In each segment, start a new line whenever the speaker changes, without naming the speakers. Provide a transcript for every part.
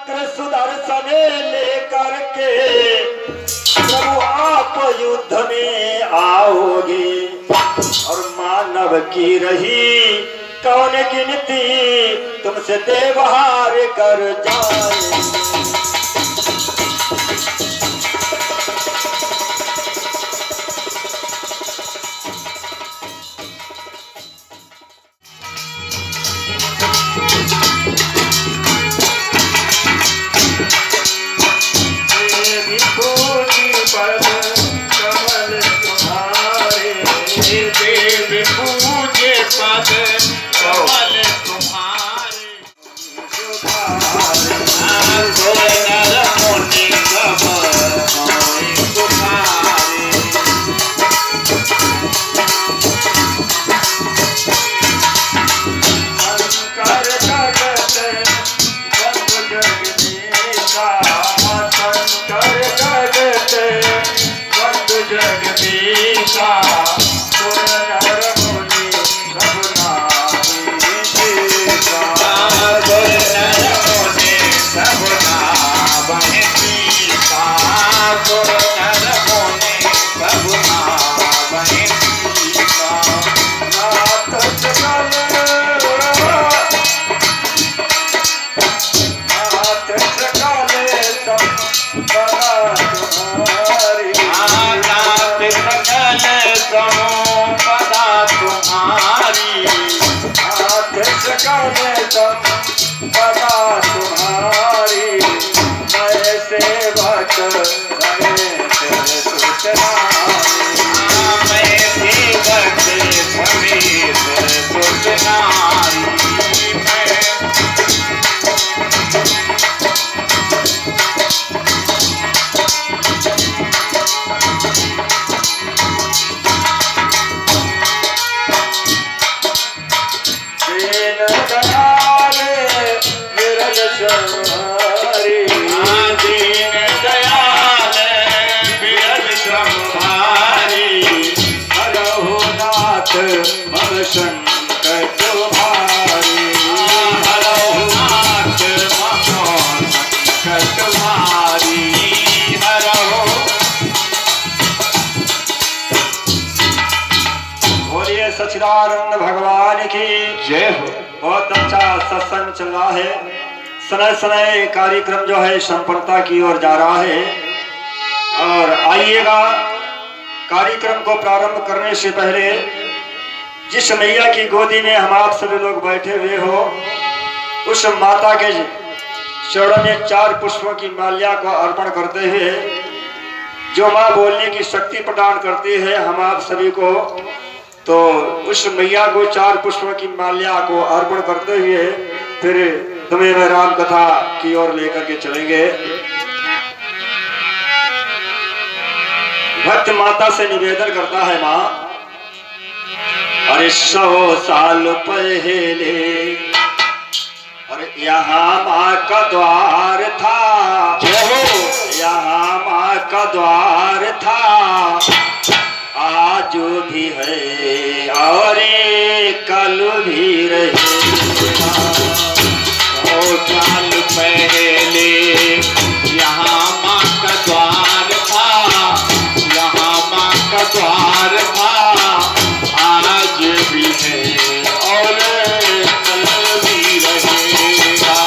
चक्र सुदर्शन लेकर के प्रभु आप युद्ध में आओगे और मानव की रही कौन गिनती तुमसे देवहार कर जाए। सच्चिदानंद भगवान की जय हो। बहुत अच्छा सत्संग चल रहा है। समय समय कार्यक्रम जो है संपन्नता की ओर जा रहा है। और आइएगा, कार्यक्रम को प्रारंभ करने से पहले जिस मैया की गोदी में हम आप सभी लोग बैठे हुए हो, उस माता के चरणों में 4 पुष्पों की माल्या को अर्पण करते हुए जो माँ बोलने की शक्ति प्रदान करती है हम आप सभी को, तो उस मैया को 4 पुष्पों की माल्या को अर्पण करते हुए फिर तुम्हें मैं राम कथा की ओर लेकर के चलेंगे। भक्त माता से निवेदन करता है, माँ अरे 100 साल पहले अरे यहाँ माँ का द्वार था, यहाँ माँ का द्वार था, आज भी है और कल भी रहेगा।
100 साल पहले यहाँ माँ का द्वार था, यहाँ माँ का द्वार था, आज भी है और कल भी रहेगा।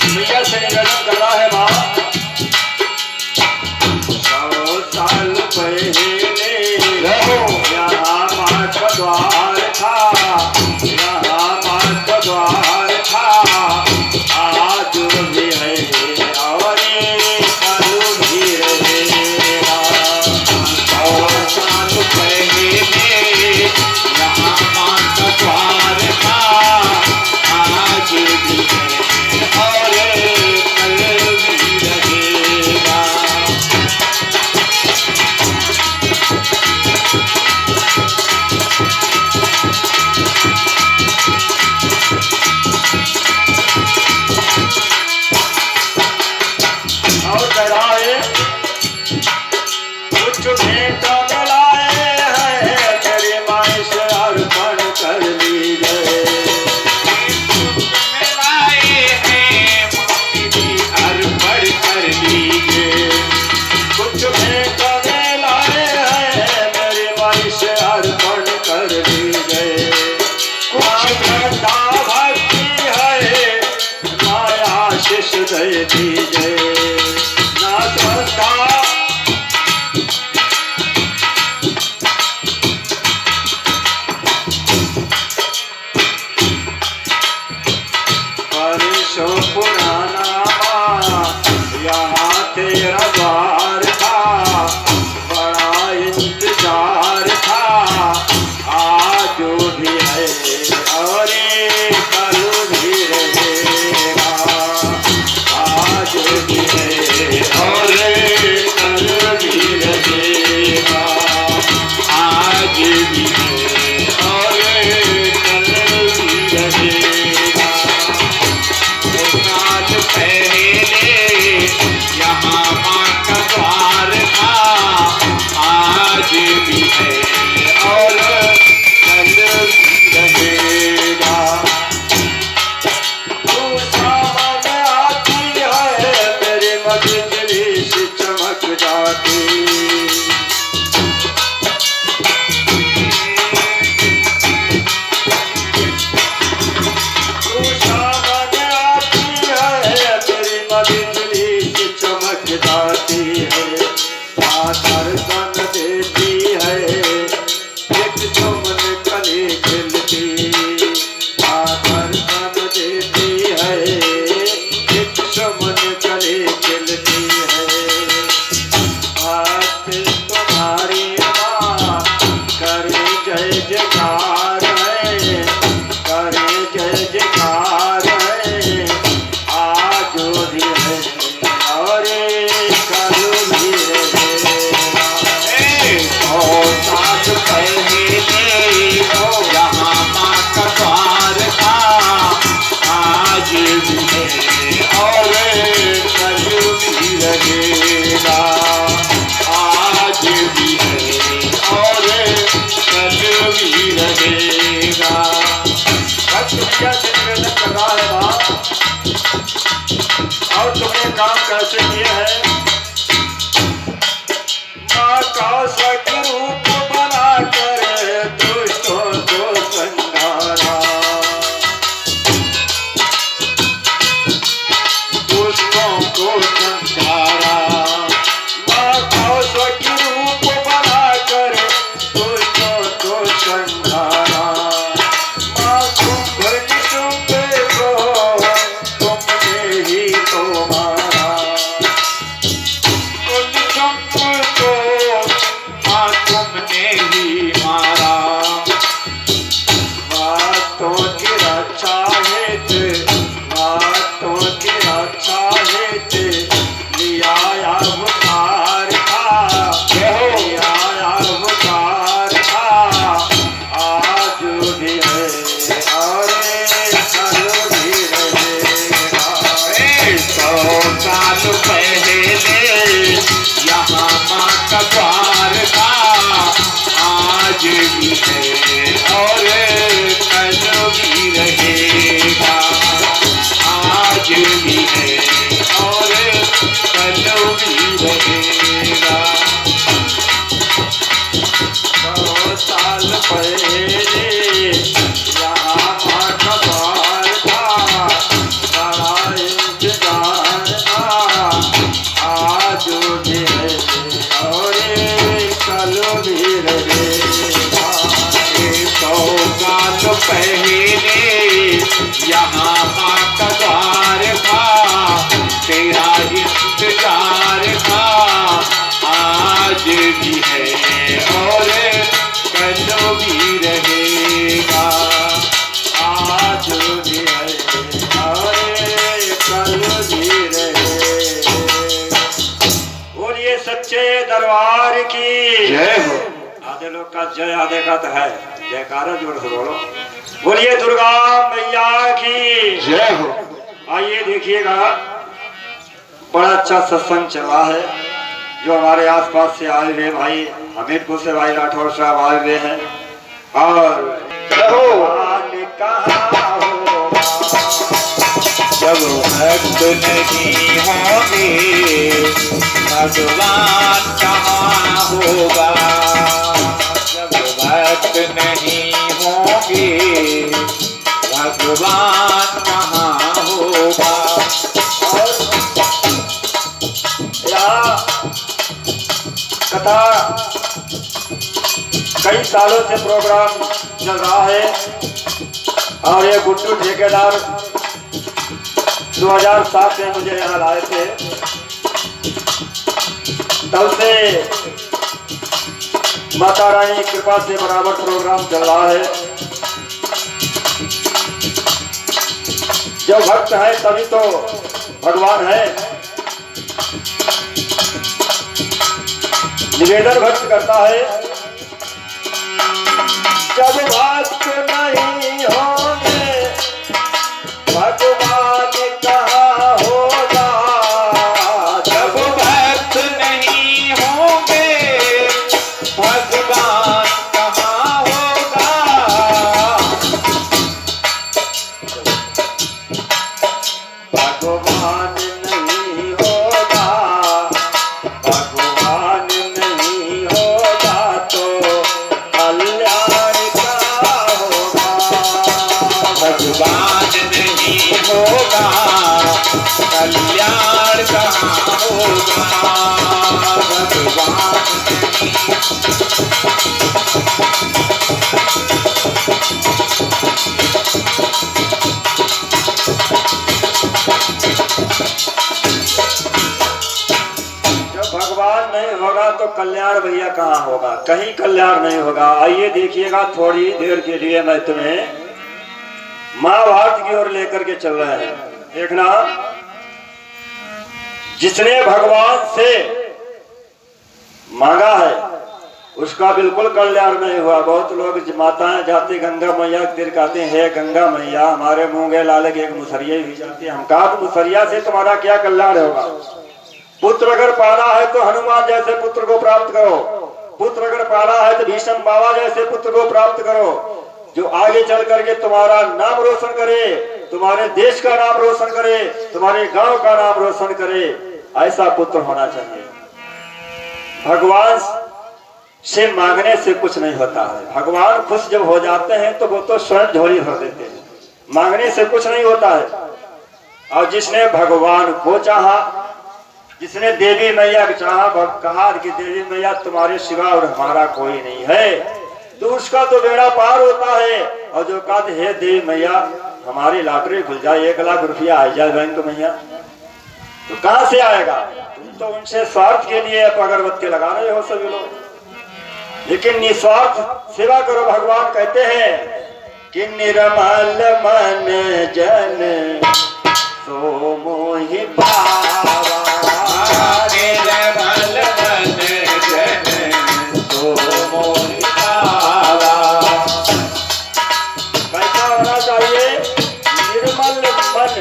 मैया से निवेदन कर रहा है, माँ यहाँ तेरा द्वार था, बड़ा इंतजार था, आज भी है और कल भी रहेगा, आज भी है और कल भी रहेगा,
आज भी है और कल भी रहेगा। दो साल पहले यहाँ माँ का द्वार था, आज भी है और कल भी रहेगा।
तू सामने आती है मेरी मजली सी चमक जाती, तू सामने आती है मेरी मजली सी चमक जाती है, दर्शन देती है एक चुमन कली खिलती, दर्शन देती है एक चुमन कली खिलती है, भक्त तुम्हारी माँ करे जय जयकार है, करे जय जयकार है, आज भी है और कल भी रहेगा।
सौ साल पहले यहाँ माँ का द्वार था, आज भी है और कल भी रहेगा, आज भी है और कल भी रहेगा।
भक्त भैया से निवेदन कर रहा है बाप, और तुमने काम कैसे किए हैं? माँ का सखी रूप बना कर दुष्टों को संहारा,
दुष्टों को संहारा,
माँ का सखी रूप बना कर दुष्टों को संहारा, माँ शुंभ निशुंभ को तुमने ही तो मारा,
को माँ तुमने ही मारा।
बातों की रक्षा हेतु, बातों की रक्षा हेतु लिया अवतार था, लिया अवतार था, आज भी है और कल भी रहेगा।
100 साल पहले यहाँ माँ का द्वार था, आज भी है और कल भी रहेगा, आज भी है और कल भी रहेगा।
100 साल पहले यहाँ माँ का द्वार था, बड़ा इंतजार था, आज भी है और कल भी रहेगा।
100 साल पहले यहाँ माँ का द्वार था, तेरा इंतजार था, आज भी है और कल भी रहेगा,
आज भी है और कल भी रहेगा। बोलिए सच्चे दरबार की
जय हो।
आधे लोग का जय, आधे का तो है जयकारा, जोर से बोलो। बोलिए दुर्गा मैया की
जय हो।
आइए देखिएगा, बड़ा अच्छा सत्संग चल रहा है। जो हमारे आसपास से आए हुए भाई, हमीरपुर से भाई राठौर साहब आए हुए हैं, और भगवान कहाँ होगा,
जब भक्त नहीं होंगे भगवान कहाँ होगा, जब भक्त नहीं होंगे भगवान कहाँ होगा।
यहाँ कथा कई सालों से प्रोग्राम चल रहा है, और ये गुड्डू ठेकेदार 2007 में मुझे यहाँ लाए थे, सबसे माता रानी की कृपा से बराबर प्रोग्राम चल रहा है। जो भक्त है तभी तो भगवान है। निवेदन भक्त करता है, जब भक्त नहीं होंगे भगवान कहाँ होगा।
जब भक्त नहीं होंगे भगवान कहाँ होगा।
भगवान नहीं होगा, भगवान नहीं होगा तो कल्याण का होगा।
भगवान नहीं होगा कल्याण कहाँ होगा। भगवान
जब भगवान नहीं होगा तो कल्याण भैया कहाँ होगा, कहीं कल्याण नहीं होगा। आइए देखिएगा, थोड़ी देर के लिए मैं तुम्हें महाभारत की ओर लेकर के चल रहे हैं। देखना, जिसने भगवान से मांगा है उसका बिल्कुल कल्याण नहीं हुआ। बहुत लोग माताएं जाती गंगा मैया तीर कहते हैं, गंगा मैया हमारे मूंगे लाल के एक मुसरिया भी जाती है। हम कहा तो मुसरिया से तुम्हारा क्या कल्याण होगा। पुत्र अगर पाना है तो हनुमान जैसे पुत्र को प्राप्त करो, पुत्र अगर पाना है तो भीष्म बाबा जैसे पुत्र को प्राप्त करो, जो आगे चल करके तुम्हारा नाम रोशन करे, तुम्हारे देश का नाम रोशन करे, तुम्हारे गांव का नाम रोशन करे। ऐसा पुत्र होना चाहिए। भगवान से मांगने से कुछ नहीं होता है। भगवान खुश जब हो जाते हैं तो वो तो स्वयं झोली भर देते हैं। मांगने से कुछ नहीं होता है। और जिसने भगवान को चाहा, जिसने देवी मैया को चाहा, कहा कि देवी मैया तुम्हारे सिवा और हमारा कोई नहीं है, तो उसका तो बेड़ा पार होता है। और जो कहते हे देवी मैया हमारी लॉटरी खुल जाए, 1 लाख रुपया आ जाए बैंक मैया, तो कहां से आएगा। तुम तो उनसे स्वार्थ के लिए अगरबत्ती लगा रहे हो सभी लोग, लेकिन निस्वार्थ सेवा करो। भगवान कहते हैं कि निर्मल मन जन सो मोहि पावा।
निर्मल मन जन सो मोहि पावा।
कैसा होना चाहिए निर्मल मन,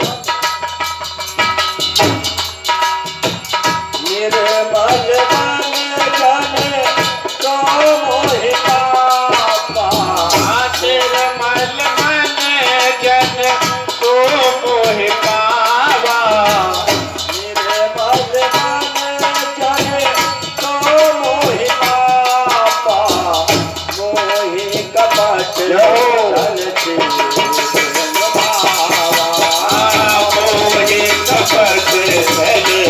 निर्मल मन जन सो मोहि पावा।
निर्मल मन जन सो मोहि पावा।
निर्मल मन जन सो मोहि पावा। मोहि कपट चलते भावा।
मोहि कपट चले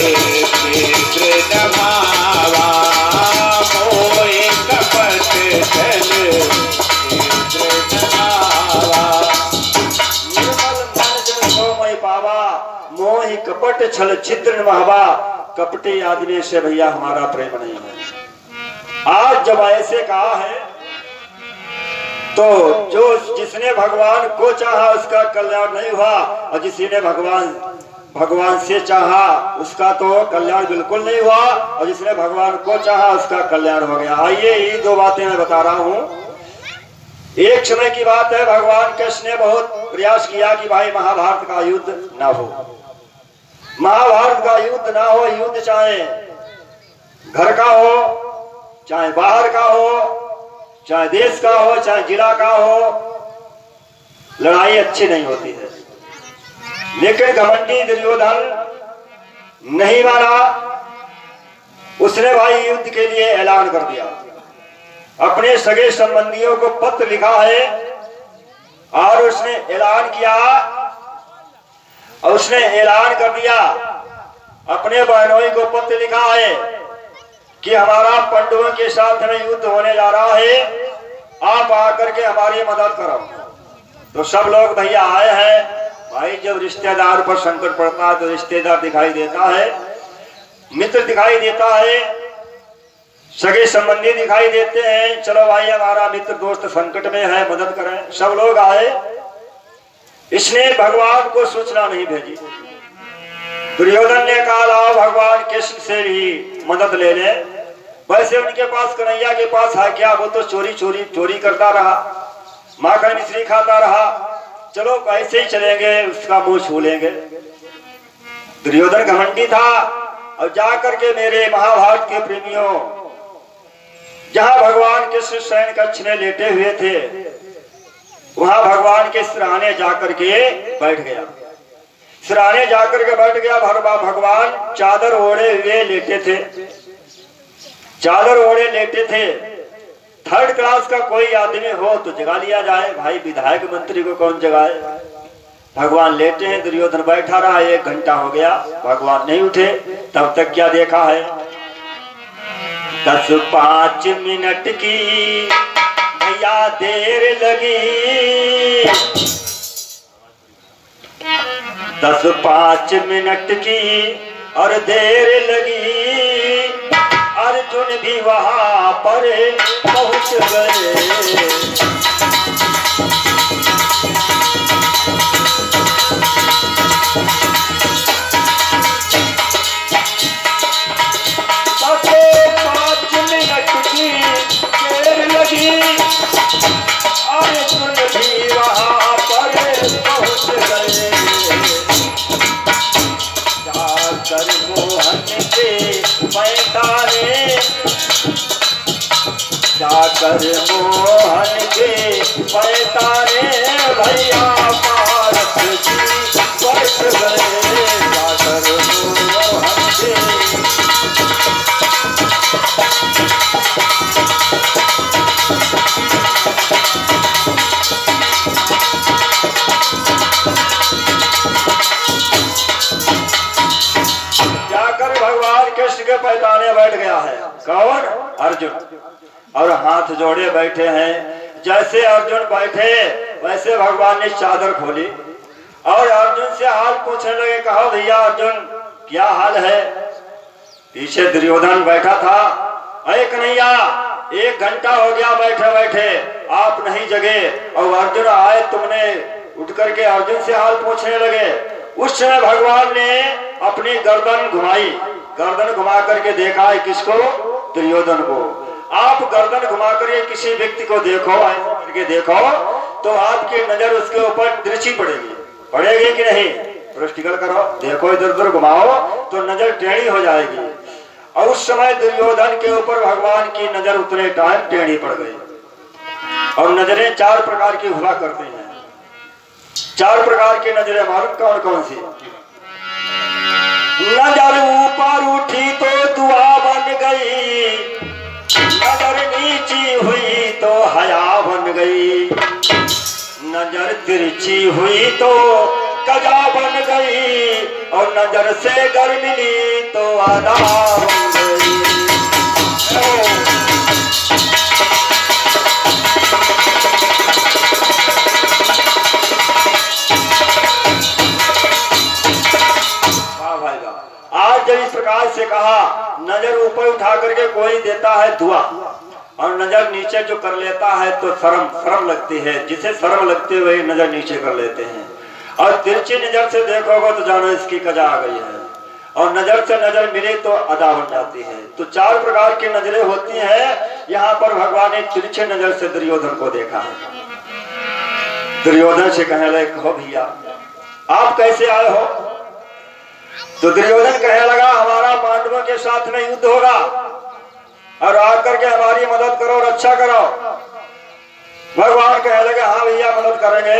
कृष्ण भावा। मोहि कपट चले कृष्ण भावा।
निर्मल मन जन सो मोहि पावा। मोहि कपट छल छिद्र महवा। कपटी आदमी से भैया हमारा प्रेम नहीं है। आज जब ऐसे कहा है तो जो जिसने भगवान को चाहा उसका कल्याण नहीं हुआ, और जिसने भगवान से चाहा उसका तो कल्याण बिल्कुल नहीं हुआ, और जिसने भगवान को चाहा उसका कल्याण हो गया। आइए ये 2 बातें मैं बता रहा हूँ। एक समय की बात है, भगवान कृष्ण ने बहुत प्रयास किया कि भाई महाभारत का युद्ध ना हो, महाभारत का युद्ध ना हो। युद्ध चाहे घर का हो, चाहे बाहर का हो, चाहे देश का हो, चाहे जिला का हो, लड़ाई अच्छी नहीं होती है। लेकिन घमंडी दुर्योधन नहीं माना। उसने भाई युद्ध के लिए ऐलान कर दिया। अपने सगे संबंधियों को पत्र लिखा है और उसने ऐलान किया, और उसने ऐलान कर दिया, अपने बहनोई को पत्र लिखा है कि हमारा पांडवों के साथ में युद्ध होने जा रहा है, आप आकर के हमारी मदद करो। तो सब लोग भैया आए हैं। भाई जब रिश्तेदार पर संकट पड़ता है तो रिश्तेदार दिखाई देता है, मित्र दिखाई देता है, सगे संबंधी दिखाई देते हैं, चलो भाई हमारा मित्र दोस्त संकट में है, मदद करें। सब लोग आए। इसने भगवान को सूचना नहीं भेजी। दुर्योधन ने कहा लाओ भगवान कृष्ण से भी मदद ले ले। वैसे उनके पास कन्हैया के पास है क्या, वो तो चोरी करता रहा, माखन मिश्री खाता रहा। चलो ऐसे ही चलेंगे, उसका मुंह छू लेंगे। दुर्योधन घमंडी था। और जाकर के मेरे महाभारत के प्रेमियों, जहां भगवान कृष्ण शयन कक्ष में लेटे हुए थे, वहां भगवान के सिरहाने जाकर के बैठ गया। सिरहाने जाकर के बैठ गया। भगवान चादर ओढ़े हुए लेटे थे, चादर ओढ़े लेटे थे। थर्ड क्लास का कोई आदमी हो तो जगा लिया जाए, भाई विधायक मंत्री को कौन जगाए। भगवान लेटे हैं, दुर्योधन बैठा रहा। 1 घंटा हो गया, भगवान नहीं उठे। तब तक क्या देखा है, 10-5 मिनट की भैया देर लगी, 10-5 मिनट की और देर लगी। अर्जुन भी वहां पर पहुंच गए। अर्जुन भी वहां पर पहुंच गए। जाकर मोहन के पैतारे, जाकर मोहन के पैतारे भैया पारस जी बैठ गए। जाकर मोहन के के पैताने बैठ गया है। कौन? अर्जुन। और हाथ जोड़े बैठे हैं। जैसे अर्जुन बैठे वैसे भगवान ने चादर खोली और अर्जुन से हाल पूछने लगे। कहा भैया अर्जुन क्या हाल है। पीछे दुर्योधन बैठा था। अरे कन्हैया 1 घंटा हो गया बैठे बैठे, आप नहीं जगे और अर्जुन आए, तुमने उठ करके अर्जुन से हाल पूछने लगे। उस समय भगवान ने अपनी गर्दन घुमाई। गर्दन घुमा करके देखा है किसको? दुर्योधन को। आप गर्दन घुमा करके किसी व्यक्ति को देखो, ऐसा करके देखो तो आपकी नजर उसके ऊपर तिरछी पड़ेगी कि नहीं? प्रैक्टिकल करो, देखो इधर उधर घुमाओ तो नजर टेढ़ी हो जाएगी। और उस समय दुर्योधन के ऊपर भगवान की नजर उतने टाइम टेढ़ी पड़ गई। और नजरें 4 प्रकार की हुआ करती हैं। 4 प्रकार की नजरें मालूम कौन कौन सी? नजर ऊपर उठी तो दुआ बन गई, नजर नीची हुई तो हया बन गई, नजर तिरछी हुई तो कजा बन गई, और नजर से गर मिली तो अदा बन गई। आज जब इस प्रकार से कहा, नजर ऊपर उठा करके कोई देता है दुआ और नजर नीचे जो कर लेता है तो शर्म लगती है। जिसे शर्म लगते हुए नजर नीचे कर लेते हैं। और तिरछी नजर से देखोगे तो जानो इसकी कजा आ गई है, और नजर से नजर मिले तो अदा बन जाती है। तो 4 प्रकार की नजरें होती हैं। यहाँ पर भगवान ने तिरछे नजर से दुर्योधन को देखा है। दुर्योधन से कहने लगे, कहो भैया आप कैसे आए हो? तो दुर्योधन कहने लगा, हमारा पांडवों के साथ में युद्ध होगा और आकर के हमारी मदद करो, रक्षा करो। भगवान कहने लगे, हाँ भैया मदद करेंगे,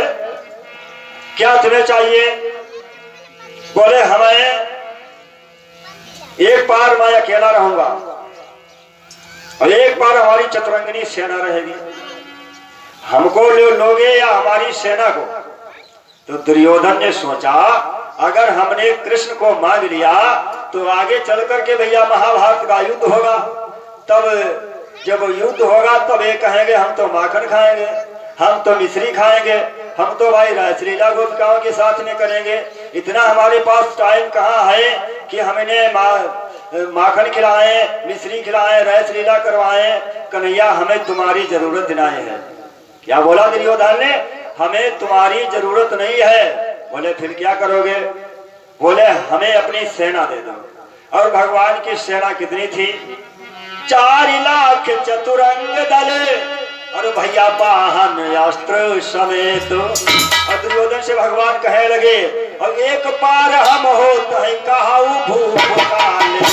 क्या तुम्हें चाहिए? बोले हमें एक बार मैं अकेला रहूंगा और एक बार हमारी चतुरंगिनी सेना रहेगी, हमको लोगे या हमारी सेना को? तो दुर्योधन ने सोचा, अगर हमने कृष्ण को मांग लिया तो आगे चल करके भैया महाभारत का युद्ध होगा। तब जब युद्ध होगा तब ये कहेंगे हम तो माखन खाएंगे, हम तो मिश्री खाएंगे, हम तो भाई रासलीला गोपिकाओं के साथ में करेंगे। इतना हमारे पास टाइम कहाँ है कि हमने माखन खिलाएं, मिश्री खिलाएं, रस लीला करवाएं, कन्हैया हमें तुम्हारी जरूरत नहीं है। क्या बोला दुर्योधन ने? हमें तुम्हारी जरूरत नहीं है। बोले फिर क्या करोगे? बोले हमें अपनी सेना दे दो। और भगवान की सेना कितनी थी? 4 लाख चतुरंग दल और भैया वाहन अस्त्र समेत। और दुर्योधन से भगवान कहे लगे और एक पार हम हो तो कहाऊ भूप काले।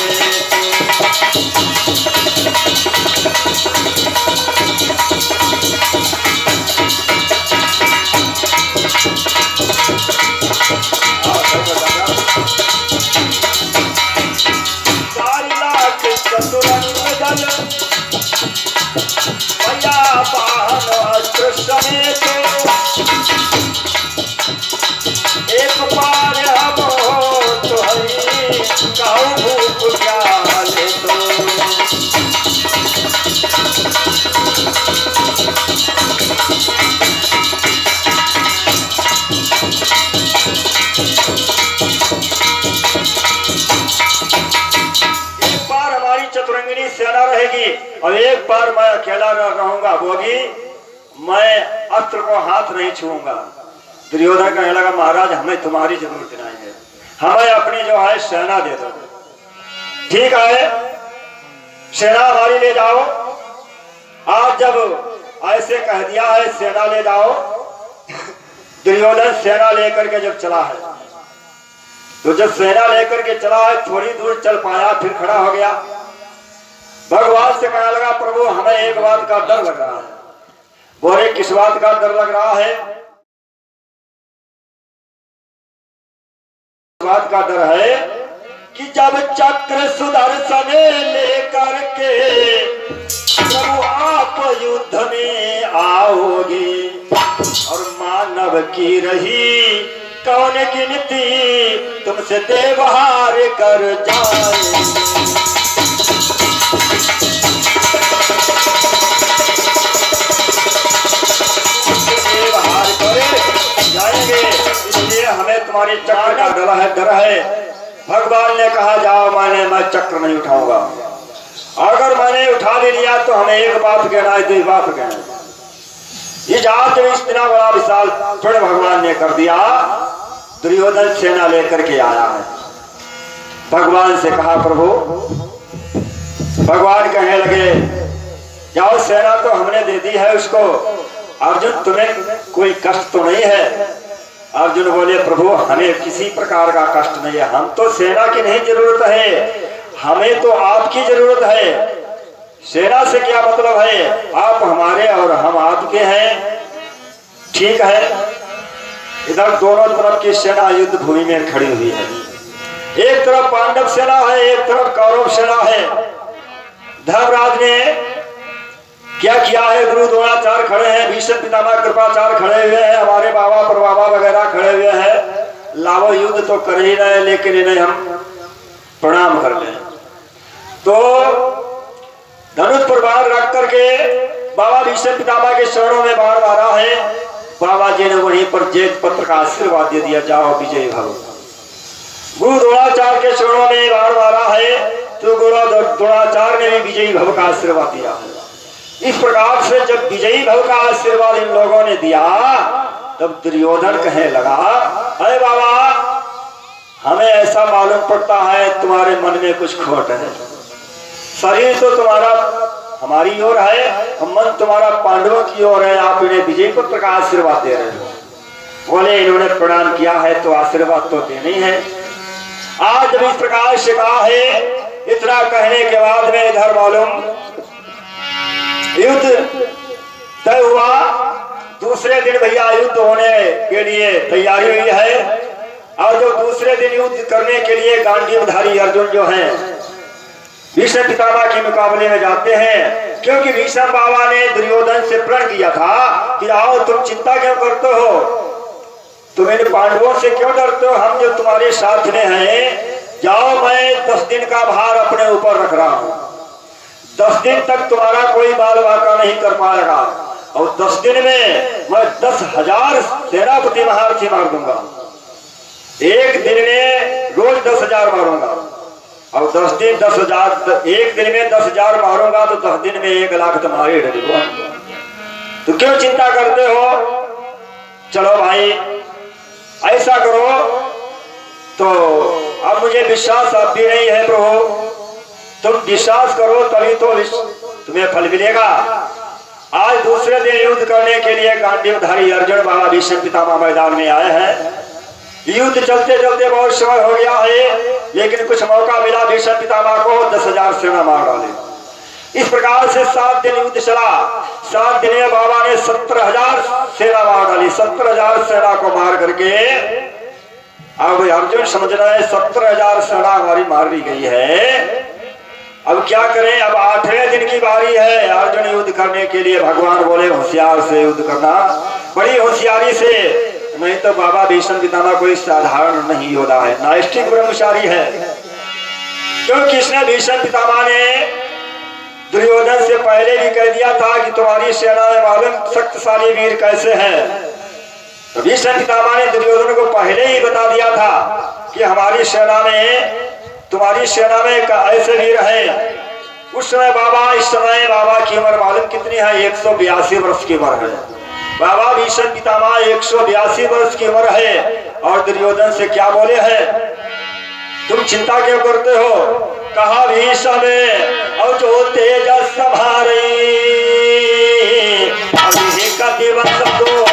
चतुरंग दल भैया वाहन अस्त्र समेत एक पार हम हो तो कहूँ भूप काले। तो चतुरंगिनी सेना रहेगी और एक बार मैं अकेला रहूंगा, वो भी मैं अस्त्र को हाथ नहीं छूऊंगा। दुर्योधन कहने लगा महाराज हमें तुम्हारी जरूरत नहीं है, हमें अपनी जो है सेना दे दो। ठीक है, सेना हमारी ले जाओ। आज जब ऐसे कह दिया है सेना ले जाओ, दुर्योधन सेना लेकर के जब चला है तो जब सेना लेकर के चला है थोड़ी दूर चल पाया, फिर खड़ा हो गया। भगवान से कहने लगा प्रभु हमें एक बात का डर लग रहा है। बोले किस बात का डर लग रहा है? बात का डर है कि जब चक्र सुदर्शन लेकर के प्रभु आप युद्ध में आओगे और मानव की रही कौन गिनती तुमसे देवहार कर जाए। जाएंगे इसलिए हमें तुम्हारी चक्र का डर है। भगवान ने कहा जाओ, मैं चक्र नहीं उठाऊंगा। अगर मैंने उठा भी लिया तो हमें एक बात कहना है, 2 बात कहना है। ये जहाज इतना बड़ा विशाल थोड़े भगवान ने कर दिया। दुर्योधन सेना लेकर के आया है, भगवान से कहा प्रभु। भगवान कहने लगे जाओ सेना तो हमने दे दी है उसको, अर्जुन तुम्हें कोई कष्ट तो नहीं है? अर्जुन बोले प्रभु हमें किसी प्रकार का कष्ट नहीं है, हम तो सेना की नहीं जरूरत है, हमें तो आपकी जरूरत है। सेना से क्या मतलब है? आप हमारे और हम आपके हैं। ठीक है, इधर दोनों तरफ की सेना युद्ध भूमि में खड़ी हुई है। एक तरफ पांडव सेना है, एक तरफ कौरव सेना है। धर्मराज ने क्या किया है? गुरु द्रोणाचार्य खड़े हैं, भीष्म पितामह कृपाचार्य खड़े हुए हैं, हमारे बाबा परबाबा वगैरह खड़े हुए हैं। लावो युद्ध तो कर ही रहे लेकिन इन्हें हम प्रणाम कर लें। तो धनुष पर बाण रख करके बाबा भीष्म पितामह के चरणों में बाण मारा है। बाबा जी ने वहीं पर जेत पत्र का आशीर्वाद दे दिया, जाओ विजयी भव। गुरु द्रोणाचार्य के चरणों में बाण मारा है तो गुरु द्रोणाचार्य ने भी विजयी भव का आशीर्वाद दिया है। इस प्रकार से जब विजयी भव का आशीर्वाद इन लोगों ने दिया तब दुर्योधन कहने लगा अरे बाबा हमें ऐसा मालूम पड़ता है तुम्हारे मन में कुछ खोट है। शरीर तो तुम्हारा हमारी ओर है, मन तुम्हारा पांडवों की ओर है, आप इन्हें विजय पुत्र का आशीर्वाद दे रहे हो। बोले इन्होंने प्रणाम किया है तो आशीर्वाद तो देना ही है। आज जब इस प्रकार से कहा है, इतना कहने के बाद में इधर मालूम युद्ध तय हुआ। दूसरे दिन भैया युद्ध होने के लिए तैयारी हुई है और जो दूसरे दिन युद्ध करने के लिए गांडीवधारी अर्जुन जो हैं भीष्म पितामह के मुकाबले में जाते हैं, क्योंकि भीष्म बाबा ने दुर्योधन से प्रण किया था कि आओ तुम चिंता क्यों करते हो, तुम इन पांडवों से क्यों डरते हो, हम जो तुम्हारे साथ में हैं, जाओ मैं 10 दिन का भार अपने ऊपर रख रहा हूं। 10 दिन तक तुम्हारा कोई बाल बाका नहीं कर पाएगा और 10 दिन में मैं 10,000 सेनापति महारथी मार दूंगा। एक दिन में रोज 10,000 मारूंगा अब 10 दिन 10,000, एक दिन में 10,000 मारूंगा तो 10 दिन में 1,00,000 तुम्हारे डरेगा। तो क्यों चिंता करते हो? चलो भाई ऐसा करो। तो अब मुझे विश्वास अब भी नहीं है प्रभु, तुम विश्वास करो तभी तो तुम्हें फल मिलेगा। आज दूसरे दिन युद्ध करने के लिए गांडीवधारी अर्जुन बाबा भीष्म पितामह मैदान में आए हैं। युद्ध चलते चलते बहुत समय हो गया है, लेकिन कुछ मौका मिला भीष्म पितामह को 10,000 सेना मार डाले। इस प्रकार से 7 दिन युद्ध चला। 7 दिन में बाबा ने 70,000 सेना मार डाली। 70,000 सेना को मार करके अब अर्जुन समझ रहा है 70,000 सेना हमारी मार ली गई है, अब क्या करें। अब 8वें दिन की बारी है अर्जुन युद्ध करने के लिए। भगवान बोले होशियार से युद्ध करना, बड़ी होशियारी से, नहीं तो बाबा भीष्म पितामह कोई साधारण नहीं योद्धा है, नास्तिक ब्रह्मचारी है। क्योंकि इसने भीष्म पितामह ने दुर्योधन से पहले भी कह दिया था कि तुम्हारी सेना में मालूम शक्तिशाली वीर कैसे है। तो भीष्म पितामह ने दुर्योधन को पहले ही बता दिया था कि हमारी सेना में, तुम्हारी सेना में एक ऐसे वीर है। उस समय बाबा, इस समय बाबा की उम्र मालूम कितनी है? 182 वर्ष की उम्र है। बाबा भीष्म पितामह 182 वर्ष की उम्र है। और दुर्योधन से क्या बोले हैं, तुम चिंता क्यों करते हो? कहा भीष्म और जो तेजस संभारे अभी का दिवस दो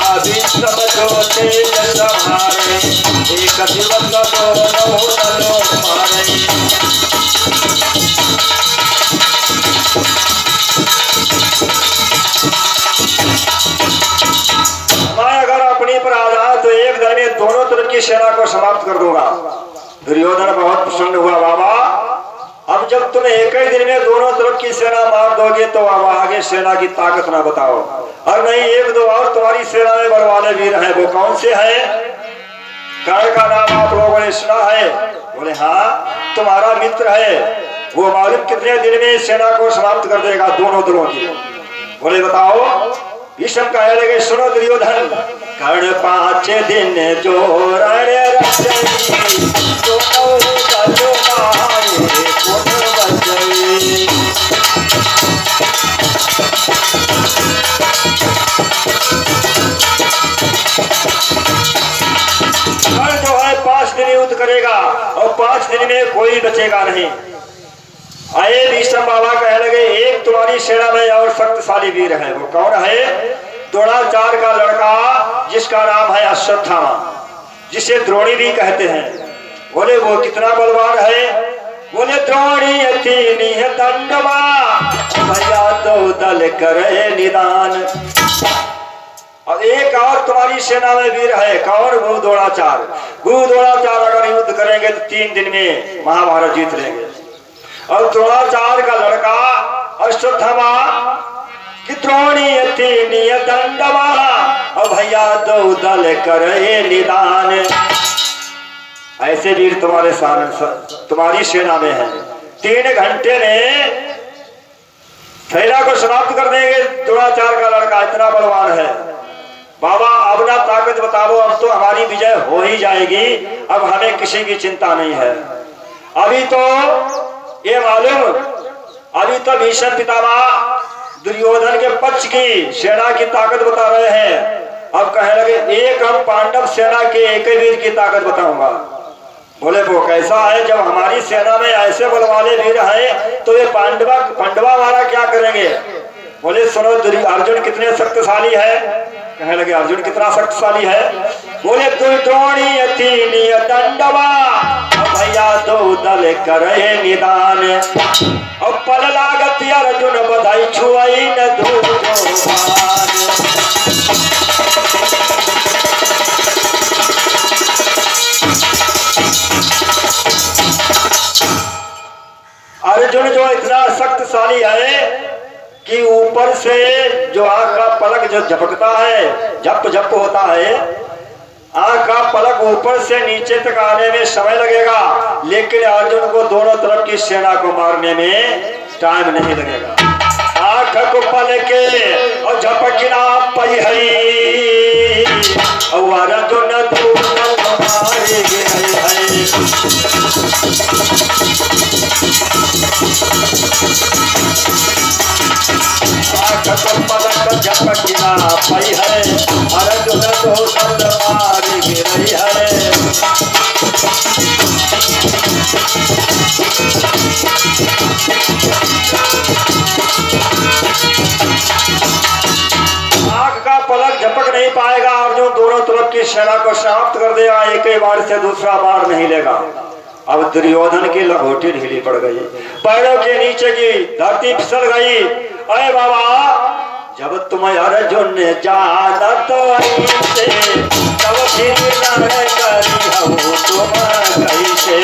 अभी समझो तेजस संभारे एक दिवस दो मारे। मैं अगर अपनी पर आ जाऊं तो एक दिन में दोनों तरफ की सेना को समाप्त कर दूंगा। दुर्योधन बहुत प्रसन्न हुआ। बाबा अब जब तुम एक ही दिन में दोनों तरफ की सेना मार दोगे तो अब आगे सेना की ताकत ना बताओ। और नहीं, एक दो और तुम्हारी सेना में बलवाले वीर हैं, वो कौन से हैं? कर्ण का नाम आप लोगों ने सुना है? बोले हाँ, तुम्हारा मित्र है, वो मालूम कितने दिन में सेना को समाप्त कर देगा दोनों दलों की। बोले बताओ। भीष्म कहने लगे सुनो दुर्योधन, कर्ण 5 दिन जो जो है 5 दिन युद्ध करेगा और 5 दिन में कोई बचेगा नहीं। आए भीष्म बाबा कहने लगे एक तुम्हारी सेना में और शक्तिशाली वीर है, वो कौन है? द्रोणाचार्य का लड़का जिसका नाम है अश्वत्थामा, जिसे द्रोणी भी कहते हैं। बोले वो कितना बलवान है? बोले द्रोणी अति दंडवा भैया तो दल करे निदान। और एक और तुम्हारी सेना में वीर है, कौन? भू द्रोणाचार्य। भू द्रोणाचार्य अगर युद्ध करेंगे तो 3 दिन में महाभारत जीत लेंगे। और द्रोणाचार्य का लड़का अश्वत्थामा कि द्रोणी अति दंडवा और भैया दो दल करे निदान। ऐसे वीर तुम्हारे सामने तुम्हारी सेना में है। 3 घंटे में सेना को समाप्त कर देंगे। द्रोणाचार्य का लड़का इतना बलवान है। बाबा अब ना ताकत बताओ, अब तो हमारी विजय हो ही जाएगी, अब हमें किसी की चिंता नहीं है। अभी तो ये मालूम, अभी तो भीष्म पितामह दुर्योधन के पक्ष की सेना की ताकत बता रहे हैं। अब कहने लगे एक हम पांडव सेना के एक ही वीर की ताकत बताऊंगा। बोले वो कैसा है? जब हमारी सेना में ऐसे बलवाले वीर हैं तो ये पांडवा हमारा क्या करेंगे? बोले सुनो अर्जुन कितने शक्तिशाली है। कहने लगे अर्जुन कितना शक्तिशाली है? बोले द्रोणी अति दंडवा भैया दो दल करे निदान और पल लागत अर्जुन बधाई छुआई न अर्जुन जो इतना शक्तिशाली है कि ऊपर से जो आंख का पलक जो झपकता है, झप झप होता है, आंख का पलक ऊपर से नीचे तक आने में समय लगेगा, लेकिन अर्जुन को दोनों तरफ की सेना को मारने में टाइम नहीं लगेगा। आंख आँख को पल के और झपकना पई हई और अर्जुन तू मारे गए हई आँख को पल के झपकना पई है अर्जुन तू मारे गए हई आंख का पलक झपक नहीं पाएगा अर्जुन दोनों तरफ की सेना को समाप्त कर देगा एक ही बार से दूसरा बार नहीं लेगा। अब दुर्योधन की लंगोटी ढीली पड़ गई पैरों के नीचे की धरती फिसल गई। अरे बाबा जब तुम अर्जुन ने जाना तो ऐसे तब फिर न करी हो तुम कैसे